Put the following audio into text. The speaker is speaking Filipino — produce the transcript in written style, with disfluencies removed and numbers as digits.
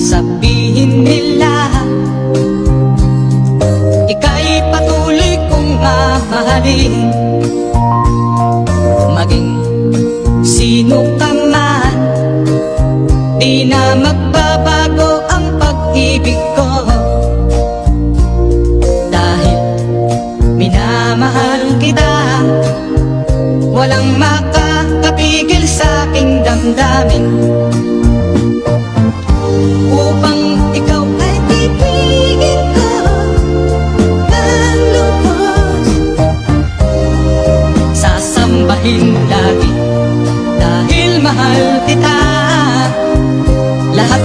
sabihin nila, ika'y patuloy kong mamahalin. Maging sino ka man, di na magbabago ang pag-ibig ko. Dahil minamahal kita, walang makakapigil sa aking damdamin. Upang ikaw ay tibigin ko ng lubos, sasambahin lagi dahil mahal kita. Lahat